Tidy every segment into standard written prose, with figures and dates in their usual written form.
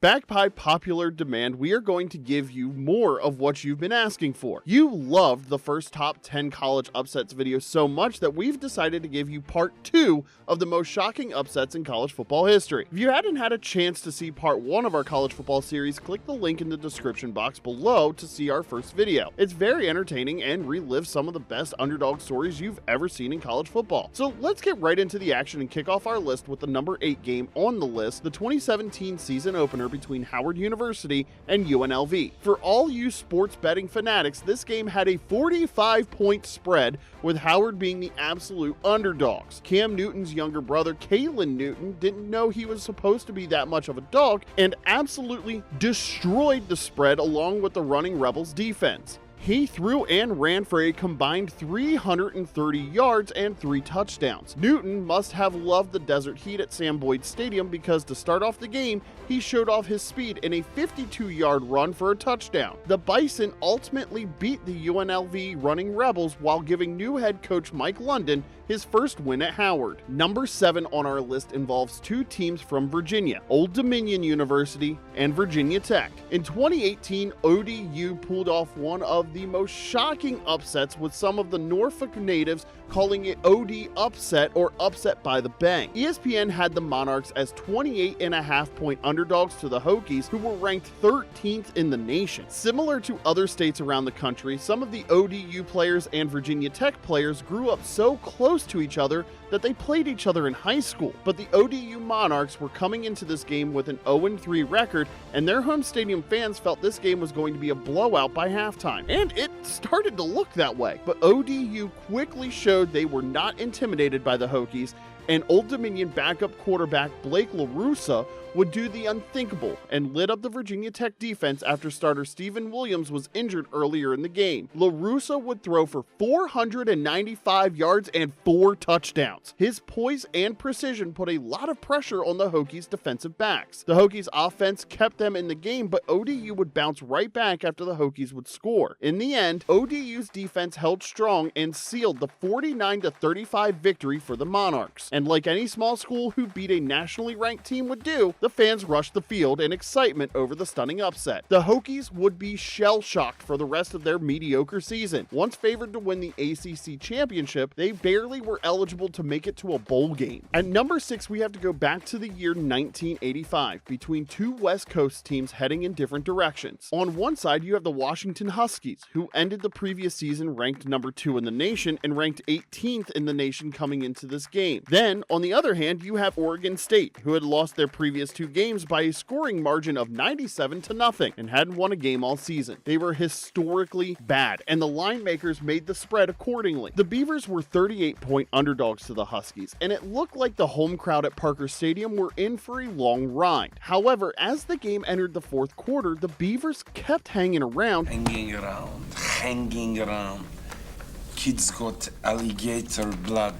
Backed by popular demand, we are going to give you more of what you've been asking for. You loved the first top 10 college upsets video so much that we've decided to give you part 2 of the most shocking upsets in college football history. If you hadn't had a chance to see part 1 of our college football series, click the link in the description box below to see our first video. It's very entertaining and relives some of the best underdog stories you've ever seen in college football. So let's get right into the action and kick off our list with the number 8 game on the list, the 2017 season opener between Howard University and UNLV. For all you sports betting fanatics, this game had a 45-point spread, with Howard being the absolute underdogs. Cam Newton's younger brother, Kalen Newton, didn't know he was supposed to be that much of a dog and absolutely destroyed the spread along with the running Rebels defense. He threw and ran for a combined 330 yards and 3 touchdowns. Newton must have loved the desert heat at Sam Boyd Stadium because to start off the game, he showed off his speed in a 52-yard run for a touchdown. The Bison ultimately beat the UNLV running Rebels while giving new head coach Mike London his first win at Howard. Number 7 on our list involves 2 teams from Virginia, Old Dominion University and Virginia Tech. In 2018, ODU pulled off one of the most shocking upsets, with some of the Norfolk natives calling it OD upset or upset by the bank. ESPN had the Monarchs as 28.5-point underdogs to the Hokies, who were ranked 13th in the nation. Similar to other states around the country, some of the ODU players and Virginia Tech players grew up so close to each other that they played each other in high school. But the ODU Monarchs were coming into this game with an 0-3 record, and their home stadium fans felt this game was going to be a blowout by halftime. And it started to look that way. But ODU quickly showed they were not intimidated by the Hokies, and Old Dominion backup quarterback Blake LaRussa would do the unthinkable and lit up the Virginia Tech defense after starter Steven Williams was injured earlier in the game. LaRussa would throw for 495 yards and 4 touchdowns. His poise and precision put a lot of pressure on the Hokies' defensive backs. The Hokies' offense kept them in the game, but ODU would bounce right back after the Hokies would score. In the end, ODU's defense held strong and sealed the 49-35 victory for the Monarchs. And like any small school who beat a nationally ranked team would do, the fans rushed the field in excitement over the stunning upset. The Hokies would be shell-shocked for the rest of their mediocre season. Once favored to win the ACC championship, they barely were eligible to make it to a bowl game. At number 6, we have to go back to the year 1985, between 2 West Coast teams heading in different directions. On one side, you have the Washington Huskies, who ended the previous season ranked number 2 in the nation and ranked 18th in the nation coming into this game. Then, on the other hand, you have Oregon State, who had lost their previous 2 games by a scoring margin of 97-0 and hadn't won a game all season. They were historically bad, and the line makers made the spread accordingly. The Beavers were 38-point underdogs to the Huskies, and it looked like the home crowd at Parker Stadium were in for a long ride. However, as the game entered the 4th quarter, the Beavers kept hanging around. Kids got alligator blood.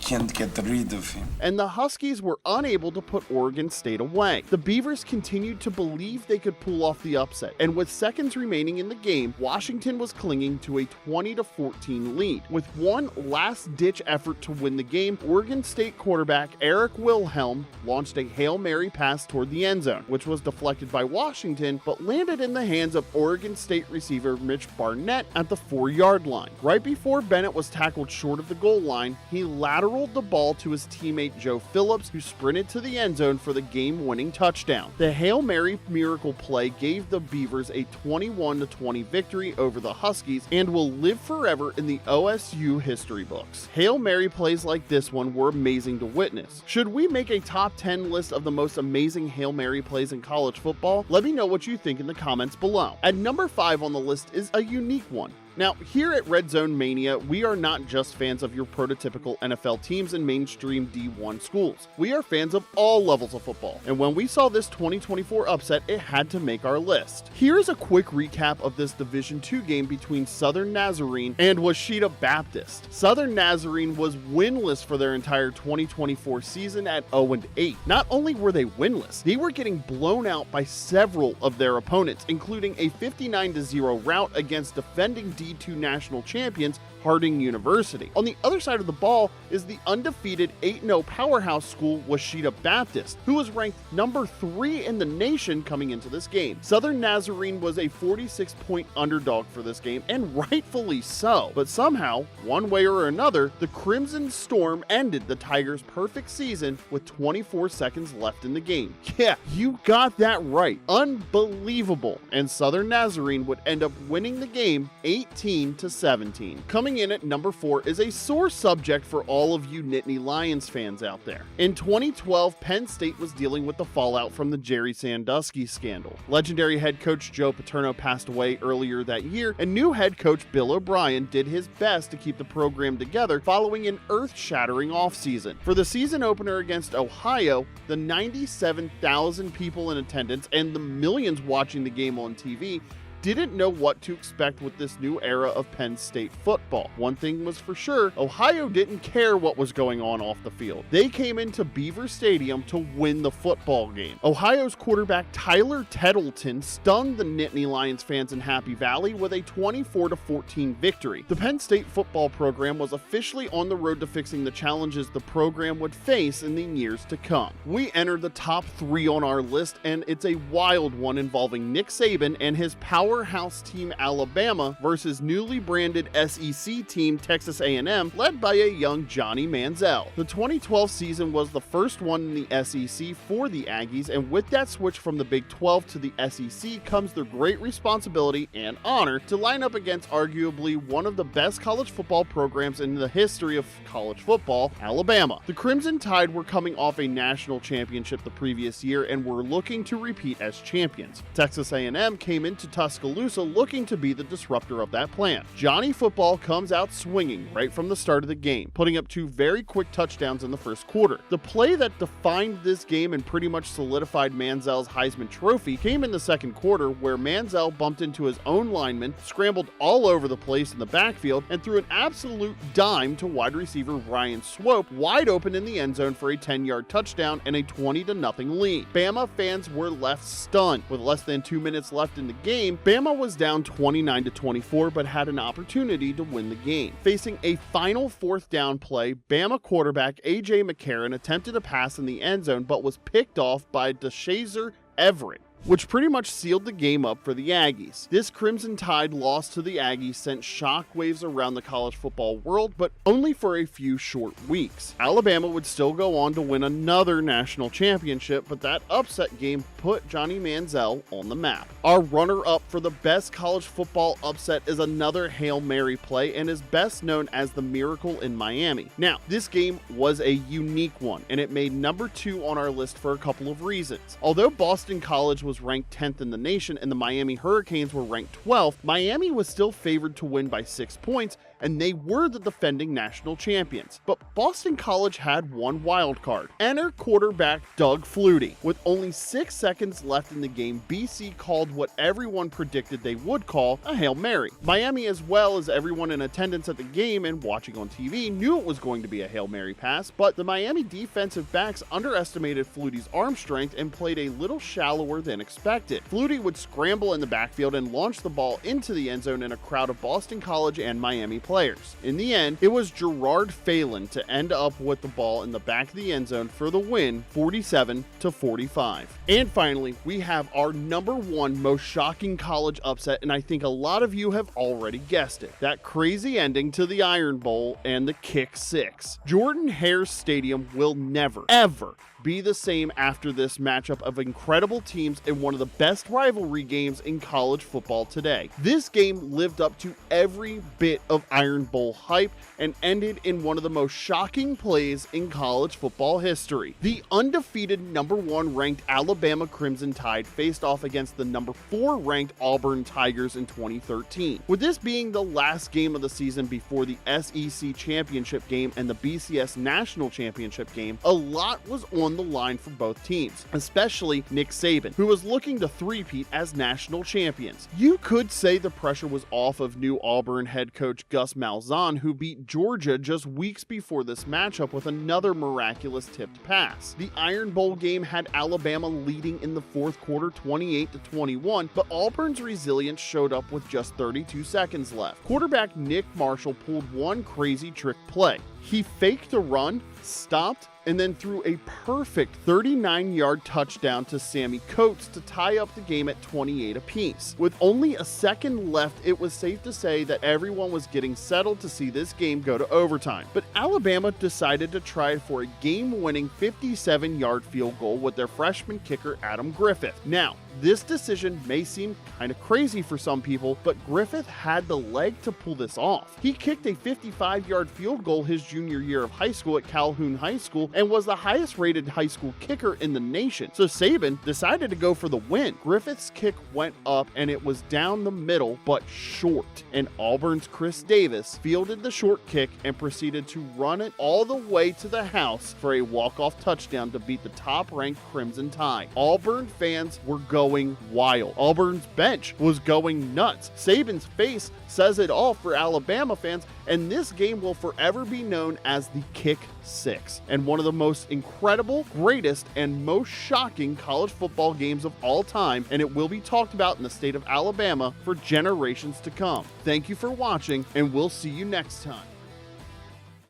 Can't get rid of him. And the Huskies were unable to put Oregon State away. The Beavers continued to believe they could pull off the upset, and with seconds remaining in the game, Washington was clinging to a 20-14 lead. With one last-ditch effort to win the game, Oregon State quarterback Eric Wilhelm launched a Hail Mary pass toward the end zone, which was deflected by Washington, but landed in the hands of Oregon State receiver Mitch Barnett at the 4-yard line. Right before Bennett was tackled short of the goal line, he lateraled the ball to his teammate Joe Phillips, who sprinted to the end zone for the game-winning touchdown. The Hail Mary miracle play gave the Beavers a 21-20 victory over the Huskies and will live forever in the OSU history books. Hail Mary plays like this one were amazing to witness. Should we make a top 10 list of the most amazing Hail Mary plays in college football? Let me know what you think in the comments below. At number 5 on the list is a unique one. Now, here at Red Zone Mania, we are not just fans of your prototypical NFL teams and mainstream D1 schools. We are fans of all levels of football, and when we saw this 2024 upset, it had to make our list. Here's a quick recap of this Division II game between Southern Nazarene and Washita Baptist. Southern Nazarene was winless for their entire 2024 season at 0-8. Not only were they winless, they were getting blown out by several of their opponents, including a 59-0 rout against defending seed 2 national champions, Harding University. On the other side of the ball is the undefeated 8-0 powerhouse school Washita Baptist, who was ranked number 3 in the nation coming into this game. Southern Nazarene was a 46-point underdog for this game, and rightfully so. But somehow, one way or another, the Crimson Storm ended the Tigers' perfect season with 24 seconds left in the game. Yeah, you got that right. Unbelievable. And Southern Nazarene would end up winning the game 18-17. Coming in at number 4 is a sore subject for all of you Nittany Lions fans out there. In 2012, Penn State was dealing with the fallout from the Jerry Sandusky scandal. Legendary head coach Joe Paterno passed away earlier that year, and new head coach Bill O'Brien did his best to keep the program together following an earth-shattering offseason. For the season opener against Ohio, the 97,000 people in attendance and the millions watching the game on TV didn't know what to expect with this new era of Penn State football. One thing was for sure, Ohio didn't care what was going on off the field. They came into Beaver Stadium to win the football game. Ohio's quarterback Tyler Tettleton stunned the Nittany Lions fans in Happy Valley with a 24-14 victory. The Penn State football program was officially on the road to fixing the challenges the program would face in the years to come. We enter the top 3 on our list, and it's a wild one involving Nick Saban and his powerhouse team Alabama versus newly branded SEC team Texas A&M, led by a young Johnny Manziel. The 2012 season was the first one in the SEC for the Aggies, and with that switch from the Big 12 to the SEC comes the great responsibility and honor to line up against arguably one of the best college football programs in the history of college football, Alabama. The Crimson Tide were coming off a national championship the previous year and were looking to repeat as champions. Texas A&M came into Tuscaloosa looking to be the disruptor of that plan. Johnny Football comes out swinging right from the start of the game, putting up 2 very quick touchdowns in the first quarter. The play that defined this game and pretty much solidified Manziel's Heisman Trophy came in the second quarter, where Manziel bumped into his own lineman, scrambled all over the place in the backfield, and threw an absolute dime to wide receiver Ryan Swope wide open in the end zone for a 10-yard touchdown and a 20-0 lead. Bama fans were left stunned. With less than 2 minutes left in the game, Bama was down 29-24, but had an opportunity to win the game. Facing a final 4th down play, Bama quarterback A.J. McCarron attempted a pass in the end zone, but was picked off by DeShazer Everett, which pretty much sealed the game up for the Aggies. This Crimson Tide loss to the Aggies sent shockwaves around the college football world, but only for a few short weeks. Alabama would still go on to win another national championship, but that upset game put Johnny Manziel on the map. Our runner-up for the best college football upset is another Hail Mary play and is best known as the Miracle in Miami. Now, this game was a unique one, and it made number 2 on our list for a couple of reasons. Although Boston College was ranked 10th in the nation and the Miami Hurricanes were ranked 12th, Miami was still favored to win by 6 points, and they were the defending national champions. But Boston College had one wild card. Enter quarterback Doug Flutie. With only 6 seconds left in the game, BC called what everyone predicted they would call a Hail Mary. Miami, as well as everyone in attendance at the game and watching on TV, knew it was going to be a Hail Mary pass, but the Miami defensive backs underestimated Flutie's arm strength and played a little shallower than expected. Flutie would scramble in the backfield and launch the ball into the end zone in a crowd of Boston College and Miami players. In the end, it was Gerard Phelan to end up with the ball in the back of the end zone for the win, 47-45. And finally, we have our number 1 most shocking college upset, and I think a lot of you have already guessed it. That crazy ending to the Iron Bowl and the kick 6. Jordan-Hare Stadium will never, ever be the same after this matchup of incredible teams in one of the best rivalry games in college football today. This game lived up to every bit of Iron Bowl hype and ended in one of the most shocking plays in college football history. The undefeated number 1 ranked Alabama Crimson Tide faced off against the number 4 ranked Auburn Tigers in 2013. With this being the last game of the season before the SEC championship game and the BCS national championship game, a lot was on on the line for both teams, especially Nick Saban, who was looking to three-peat as national champions. You could say the pressure was off of new Auburn head coach Gus Malzahn, who beat Georgia just weeks before this matchup with another miraculous tipped pass. The Iron Bowl game had Alabama leading in the fourth quarter 28-21, but Auburn's resilience showed up with just 32 seconds left. Quarterback Nick Marshall pulled one crazy trick play. He faked a run, stopped, and then threw a perfect 39-yard touchdown to Sammy Coates to tie up the game at 28 apiece. With only a second left, it was safe to say that everyone was getting settled to see this game go to overtime. But Alabama decided to try for a game-winning 57-yard field goal with their freshman kicker Adam Griffith. Now, this decision may seem kind of crazy for some people, but Griffith had the leg to pull this off. He kicked a 55-yard field goal his junior year of high school at Calhoun High School and was the highest rated high school kicker in the nation. So Saban decided to go for the win. Griffith's kick went up and it was down the middle but short, and Auburn's Chris Davis fielded the short kick and proceeded to run it all the way to the house for a walk-off touchdown to beat the top-ranked Crimson Tide. Auburn fans were going wild. Auburn's bench was going nuts. Saban's face says it all for Alabama fans, and this game will forever be known as the Kick 6, and one of the most incredible, greatest, and most shocking college football games of all time, and it will be talked about in the state of Alabama for generations to come. Thank you for watching, and we'll see you next time.